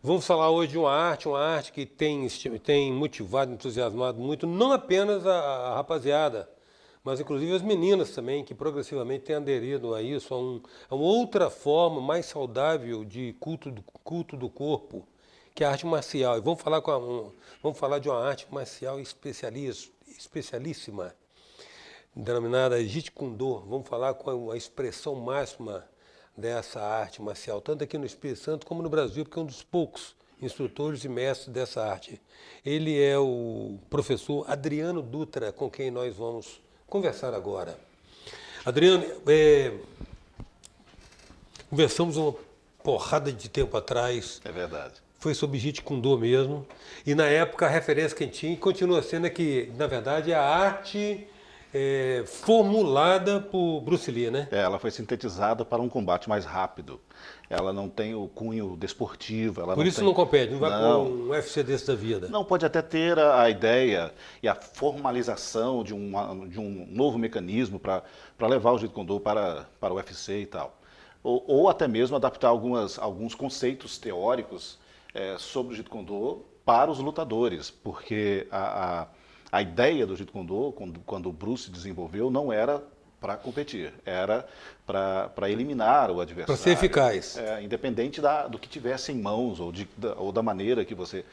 Vamos falar hoje de uma arte que tem motivado, entusiasmado muito, não apenas a rapaziada, mas inclusive as meninas também, que progressivamente têm aderido a isso, a uma outra forma mais saudável de culto do corpo, que é a arte marcial. E vamos falar de uma arte marcial especialíssima, denominada Jeet Kune Do. Vamos falar com a expressão máxima dessa arte marcial, tanto aqui no Espírito Santo como no Brasil, porque é um dos poucos instrutores e mestres dessa arte. Ele é o professor Adriano Dutra, com quem nós vamos conversar agora. Adriano, conversamos uma porrada de tempo atrás. É verdade. Foi sobre Jeet Kune Do mesmo. E na época a referência que a gente tinha continua sendo que, na verdade, é a arte formulada por Bruce Lee, né? Ela foi sintetizada para um combate mais rápido. Ela não tem o cunho desportivo. Ela Por não isso tem... não compete, não vai Não. com um UFC desse da vida. Não, pode até ter a ideia e a formalização de um novo mecanismo para levar o Jeet Kune Do para o UFC e tal. Ou até mesmo adaptar alguns conceitos teóricos sobre o Jeet Kune Do para os lutadores, porque a ideia do Jeet Kune Do, quando o Bruce desenvolveu, não era para competir, era para eliminar o adversário. Para ser eficaz. Independente do que tivesse em mãos ou da maneira que você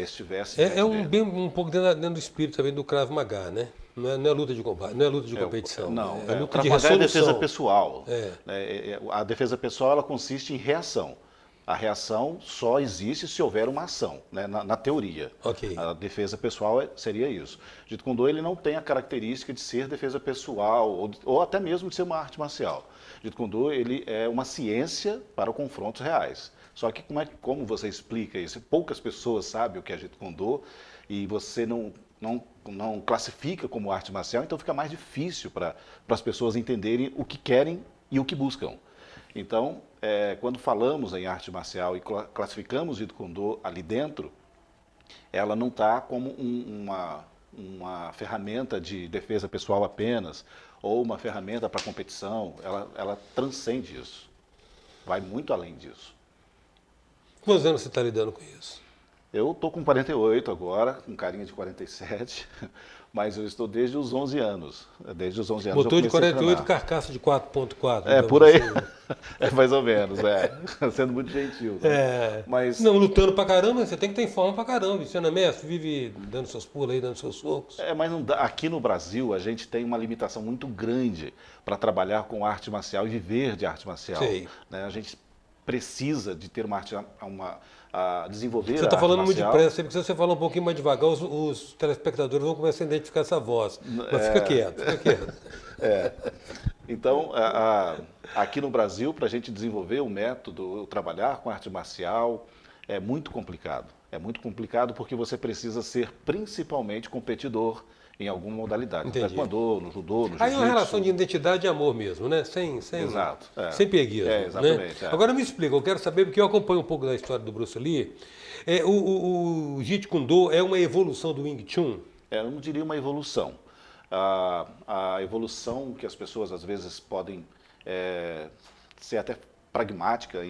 estivesse. Um pouco dentro do espírito também do Krav Maga, né? Não é luta de combate, não é luta de competição. Não, é o luta Krav de Maga é resolução. defesa pessoal. É. A defesa pessoal ela consiste em reação. A reação só existe se houver uma ação, né, na teoria. Ok. A defesa pessoal seria isso. O Jeet Kune Do ele não tem a característica de ser defesa pessoal ou até mesmo de ser uma arte marcial. O Jeet Kune Do ele é uma ciência para confrontos reais. Só que como você explica isso? Poucas pessoas sabem o que é Jeet Kune Do e você não classifica como arte marcial, então fica mais difícil para as pessoas entenderem o que querem e o que buscam. Então, quando falamos em arte marcial e classificamos o Jeet Kune Do ali dentro, ela não está como uma ferramenta de defesa pessoal apenas, ou uma ferramenta para competição, ela transcende isso, vai muito além disso. Quantos anos você está lidando com isso? Eu estou com 48 agora, com carinha de 47, mas eu estou desde os 11 anos. Desde os 11 anos Motor eu de comecei a 48, treinar. carcaça de 4.4. É, então por aí. você- É mais ou menos, sendo muito gentil. Né? Mas Não, lutando pra caramba, você tem que ter em forma pra caramba. Você não é mestre? Vive dando seus pulos aí, dando seus socos. mas não dá. Aqui no Brasil a gente tem uma limitação muito grande para trabalhar com arte marcial e viver de arte marcial. Sei. Né? A gente precisa de ter desenvolver Você a está arte falando muito marcial. depressa, porque se você falar um pouquinho mais devagar, os telespectadores vão começar a identificar essa voz. Mas fica quieto, fica quieto. Então, aqui no Brasil, para a gente desenvolver o método, trabalhar com arte marcial, é muito complicado. É muito complicado porque você precisa ser principalmente competidor em alguma modalidade. No Entendi. taekwondo, no judô, no jiu-jitsu. Aí é uma relação de identidade e amor mesmo, né? Exato, Sem peguismo. exatamente. Né? Agora me explica, eu quero saber, porque eu acompanho um pouco da história do Bruce Lee. O Jeet Kune Do é uma evolução do Wing Chun? Eu não diria uma evolução. A evolução que as pessoas às vezes podem ser até pragmática,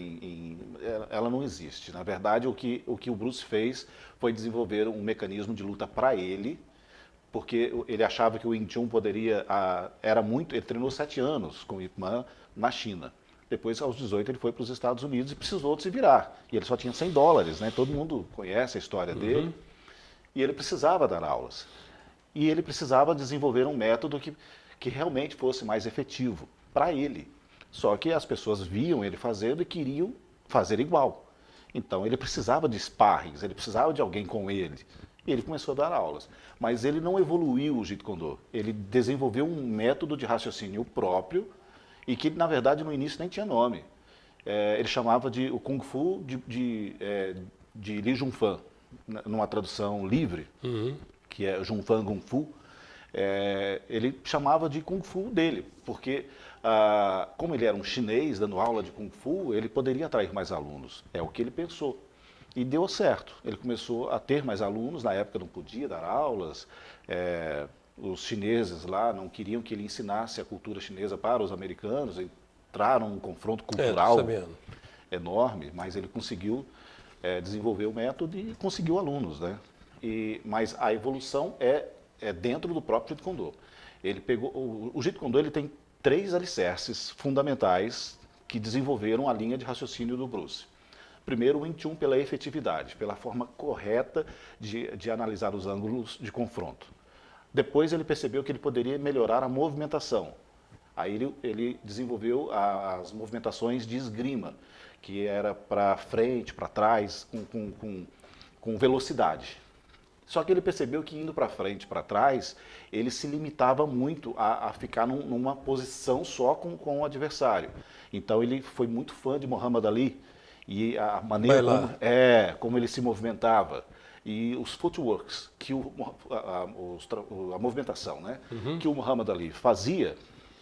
ela não existe. Na verdade, o que o Bruce fez foi desenvolver um mecanismo de luta para ele, porque ele achava que o Wing Chun poderia... ele treinou 7 anos com o Ip Man na China. Depois, aos 18, ele foi para os Estados Unidos e precisou de se virar. E ele só tinha $100, né? Todo mundo conhece a história dele. E ele precisava dar aulas. E ele precisava desenvolver um método que realmente fosse mais efetivo para ele. Só que as pessoas viam ele fazendo e queriam fazer igual. Então ele precisava de sparrings, ele precisava de alguém com ele. E ele começou a dar aulas. Mas ele não evoluiu o Jeet Kune Do. Ele desenvolveu um método de raciocínio próprio e que, na verdade, no início nem tinha nome. Ele chamava de o Kung Fu de Li Junfan, numa tradução livre, que é Junfan Kung Fu. Ele chamava de Kung Fu dele, porque como ele era um chinês dando aula de Kung Fu, ele poderia atrair mais alunos. É o que ele pensou. E deu certo. Ele começou a ter mais alunos, na época não podia dar aulas, os chineses lá não queriam que ele ensinasse a cultura chinesa para os americanos, entraram num confronto cultural Tô sabendo. enorme, mas ele conseguiu desenvolveu o método e conseguiu alunos, né? Mas a evolução é dentro do próprio Jeet Kune Do. Ele pegou, o Jeet Kune Do ele tem 3 alicerces fundamentais que desenvolveram a linha de raciocínio do Bruce. Primeiro, o Wing Chun pela efetividade, pela forma correta de analisar os ângulos de confronto. Depois ele percebeu que ele poderia melhorar a movimentação. Aí ele desenvolveu as movimentações de esgrima, que era para frente, para trás, com velocidade. Só que ele percebeu que indo para frente, para trás, ele se limitava muito a ficar numa posição só com o adversário. Então ele foi muito fã de Muhammad Ali e a maneira como ele se movimentava. E os footworks, que a movimentação, né, que o Muhammad Ali fazia,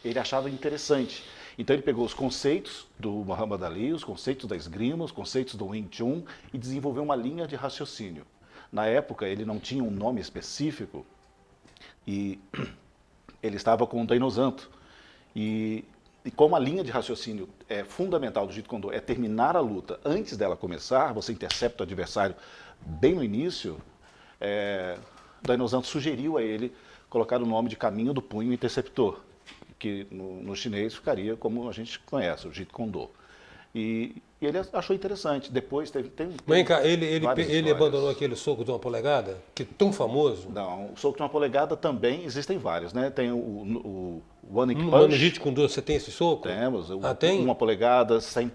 ele achava interessante. Então ele pegou os conceitos do Muhammad Ali, os conceitos da esgrima, os conceitos do Wing Chun e desenvolveu uma linha de raciocínio. Na época ele não tinha um nome específico e ele estava com o Dainosanto. E como a linha de raciocínio é fundamental do Jeet Kune Do é terminar a luta antes dela começar, você intercepta o adversário bem no início, Dainosanto sugeriu a ele colocar o nome de caminho do punho interceptor, que no chinês ficaria como a gente conhece, o Jeet Kune Do. E ele achou interessante. Depois tem Vem cá, ele abandonou aquele soco de 1 polegada, que é tão famoso? Não, o soco de 1 polegada também existem vários, né? Tem o One Inch Punch. No Punch. Jeet você tem esse soco? Temos. Tem? 1 polegada, sem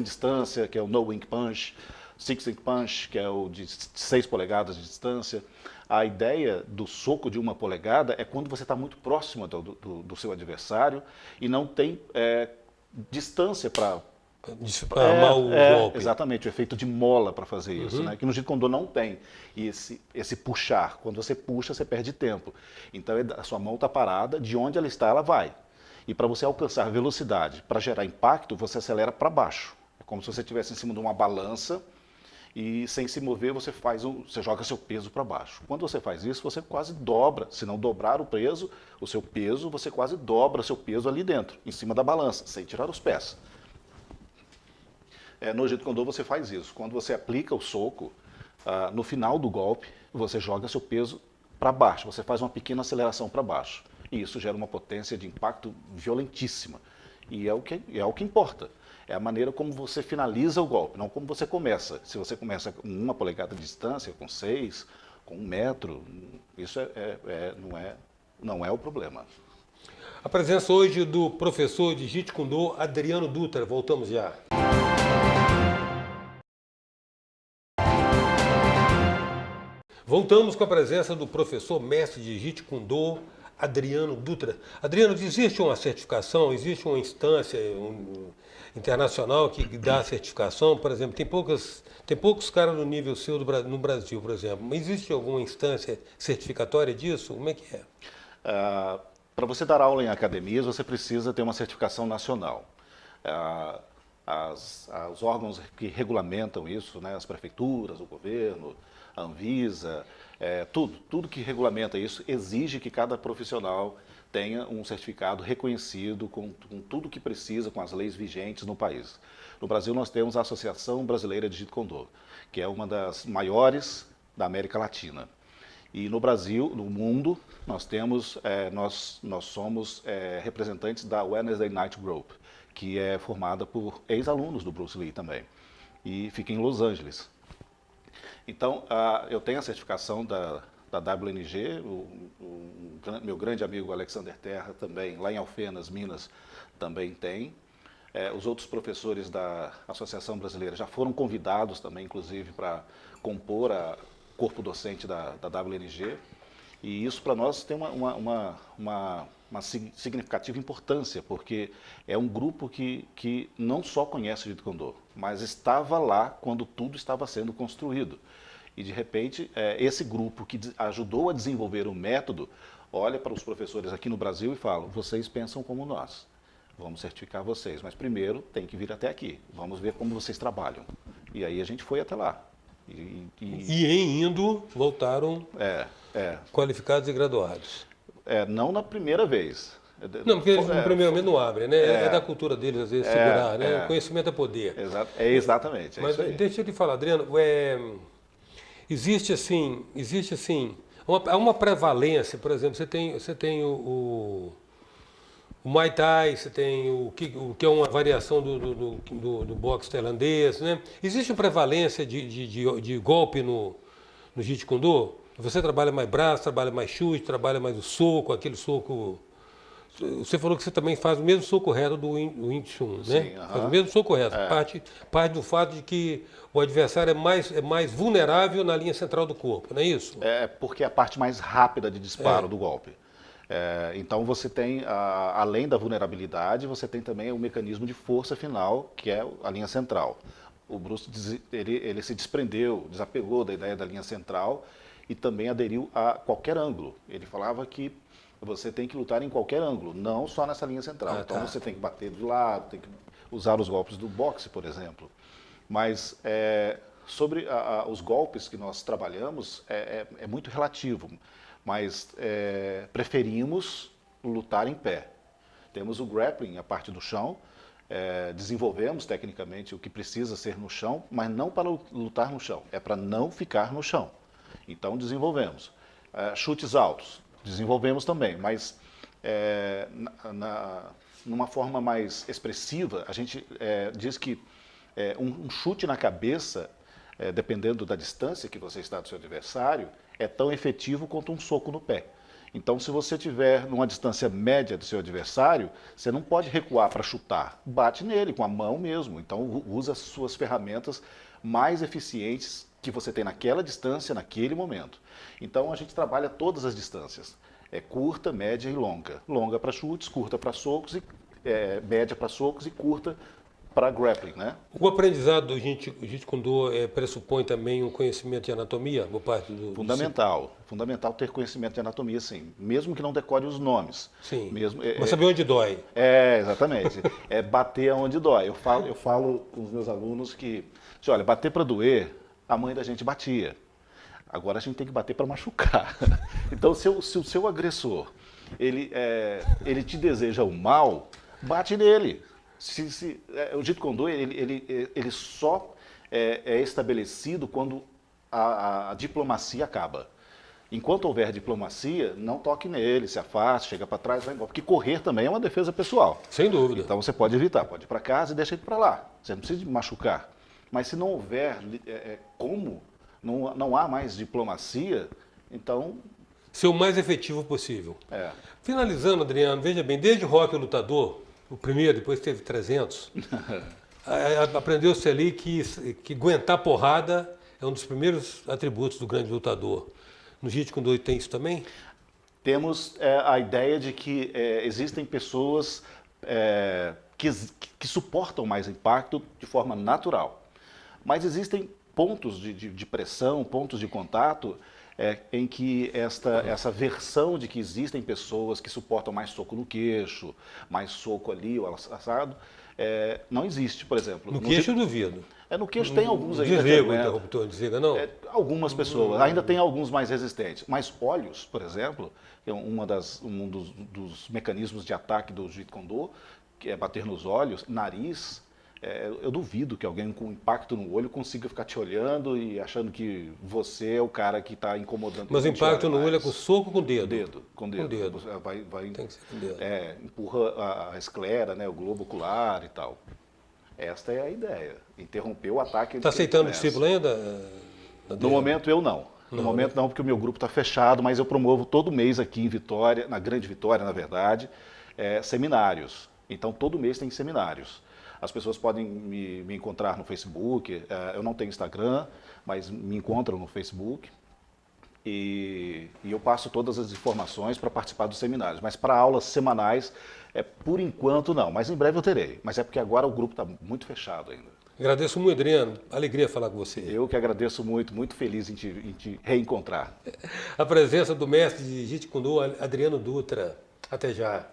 distância, que é o No Wing Punch. Six Wing Punch, que é o de 6 polegadas de distância. A ideia do soco de 1 polegada é quando você está muito próximo do seu adversário e não tem distância para amar o golpe. Exatamente, o efeito de mola para fazer isso, né? Que no Jeet Kune Do não tem. E esse puxar, quando você puxa, você perde tempo. Então a sua mão está parada, de onde ela está, ela vai. E para você alcançar velocidade, para gerar impacto, você acelera para baixo. É como se você estivesse em cima de uma balança e sem se mover você joga seu peso para baixo. Quando você faz isso, você quase dobra, se não dobrar o seu peso, você quase dobra seu peso ali dentro, em cima da balança, sem tirar os pés. No Jeet Kune Do você faz isso. Quando você aplica o soco, no final do golpe, você joga seu peso para baixo, você faz uma pequena aceleração para baixo. E isso gera uma potência de impacto violentíssima. E é o que importa. É a maneira como você finaliza o golpe, não como você começa. Se você começa com 1 polegada de distância, com 6, com 1 metro, isso não é o problema. A presença hoje do professor de Jeet Kune Do, Adriano Dutra. Voltamos já. Voltamos com a presença do professor mestre de Jeet Kune Do, Adriano Dutra. Adriano, existe uma certificação, existe uma instância internacional que dá a certificação? Por exemplo, tem poucos caras no nível seu no Brasil, por exemplo. Existe alguma instância certificatória disso? Como é que é? Para você dar aula em academias, você precisa ter uma certificação nacional. Os órgãos que regulamentam isso, né, as prefeituras, o governo, a Anvisa, tudo que regulamenta isso exige que cada profissional tenha um certificado reconhecido com tudo que precisa, com as leis vigentes no país. No Brasil nós temos a Associação Brasileira de Jeet Kune Do, que é uma das maiores da América Latina. E no Brasil, no mundo, nós somos representantes da Wednesday Night Group, que é formada por ex-alunos do Bruce Lee também, e fica em Los Angeles. Então, eu tenho a certificação da WNG, meu grande amigo Alexander Terra também, lá em Alfenas, Minas, também tem. Os outros professores da Associação Brasileira já foram convidados também, inclusive, para compor o corpo docente da WNG. E isso para nós tem uma significativa importância, porque é um grupo que não só conhece o Jeet Kune Do, mas estava lá quando tudo estava sendo construído. E de repente, esse grupo que ajudou a desenvolver o método, olha para os professores aqui no Brasil e fala: vocês pensam como nós, vamos certificar vocês, mas primeiro tem que vir até aqui, vamos ver como vocês trabalham. E aí a gente foi até lá. E em indo, voltaram qualificados e graduados. Não na primeira vez. Não, porque eles, primeiramente, não abrem, né? É da cultura deles, às vezes, segurar, né? O conhecimento é poder. Exatamente, Mas isso aí. deixa eu te falar, Adriano, existe assim, há uma prevalência, por exemplo, você tem o Muay Thai, você tem o que é uma variação do boxe tailandês, né? Existe uma prevalência de golpe no Jeet Kune Do? Você trabalha mais braço, trabalha mais chute, trabalha mais o soco, aquele soco. Você falou que você também faz o mesmo soco reto do Wing Chun, né? Sim, Faz o mesmo soco reto. Parte do fato de que o adversário é mais vulnerável na linha central do corpo, não é isso? É porque é a parte mais rápida de disparo do golpe. Então você tem, além da vulnerabilidade, você tem também o mecanismo de força final, que é a linha central. O Bruce ele se desprendeu, desapegou da ideia da linha central e também aderiu a qualquer ângulo. Ele falava que você tem que lutar em qualquer ângulo, não só nessa linha central. Então você tem que bater de lado, tem que usar os golpes do boxe, por exemplo. Mas sobre os golpes que nós trabalhamos, é muito relativo. Mas preferimos lutar em pé. Temos o grappling, a parte do chão, desenvolvemos tecnicamente o que precisa ser no chão, mas não para lutar no chão, é para não ficar no chão. Então desenvolvemos. Chutes altos, desenvolvemos também, mas numa forma mais expressiva, a gente diz que um chute na cabeça, dependendo da distância que você está do seu adversário, é tão efetivo quanto um soco no pé. Então, se você estiver numa distância média do seu adversário, você não pode recuar para chutar. Bate nele com a mão mesmo. Então, usa as suas ferramentas mais eficientes que você tem naquela distância, naquele momento. Então, a gente trabalha todas as distâncias. Curta, média e longa. Longa para chutes, curta para socos, média para socos e curta para grappling, né? O aprendizado do Jeet Kune Do pressupõe também um conhecimento de anatomia por parte do... Fundamental. Fundamental ter conhecimento de anatomia, sim. Mesmo que não decore os nomes. Sim, mesmo, mas saber onde dói. Exatamente. É bater onde dói. Eu falo com os meus alunos que, olha, bater para doer, a mãe da gente batia. Agora a gente tem que bater para machucar. Então, se o seu agressor, ele te deseja o mal, bate nele. O Jeet Kune Do, ele só é estabelecido quando a diplomacia acaba. Enquanto houver diplomacia, não toque nele, se afaste, chega para trás, vai embora. Porque correr também é uma defesa pessoal. Sem dúvida. Então você pode evitar, pode ir para casa e deixa ele para lá. Você não precisa machucar. Mas se não houver não há mais diplomacia, então... Ser o mais efetivo possível. Finalizando, Adriano, veja bem, desde o Rock Lutador, o primeiro, depois teve 300, aprendeu-se ali que aguentar porrada é um dos primeiros atributos do grande lutador. No Jeet Kune Do tem isso também? Temos a ideia de que existem pessoas que suportam mais impacto de forma natural. Mas existem pontos de pressão, pontos de contato, em que essa versão de que existem pessoas que suportam mais soco no queixo, mais soco ali, o assado, não existe, por exemplo. No queixo eu duvido. No queixo tem alguns ainda. Desliga o interruptor, desliga não? Algumas pessoas, ainda tem alguns mais resistentes. Mas olhos, por exemplo, é um dos mecanismos de ataque do Jeet Kune Do, que é bater nos olhos, nariz. Eu duvido que alguém com impacto no olho consiga ficar te olhando e achando que você é o cara que está incomodando. Mas o impacto no olho é com soco ou com dedo? Com dedo. Tem que ser com dedo. Empurra a esclera, né, o globo ocular e tal. Esta é a ideia. Interromper o ataque. Está aceitando o discípulo ainda? No momento eu não. No momento não, porque o meu grupo está fechado, mas eu promovo todo mês aqui em Vitória, na Grande Vitória, na verdade, seminários. Então todo mês tem seminários. As pessoas podem me encontrar no Facebook, eu não tenho Instagram, mas me encontram no Facebook. E eu passo todas as informações para participar dos seminários. Mas para aulas semanais, por enquanto não, mas em breve eu terei. Mas é porque agora o grupo está muito fechado ainda. Agradeço muito, Adriano. Alegria falar com você. Eu que agradeço muito, muito feliz em te reencontrar. A presença do mestre de Jeet Kune Do, Adriano Dutra. Até já.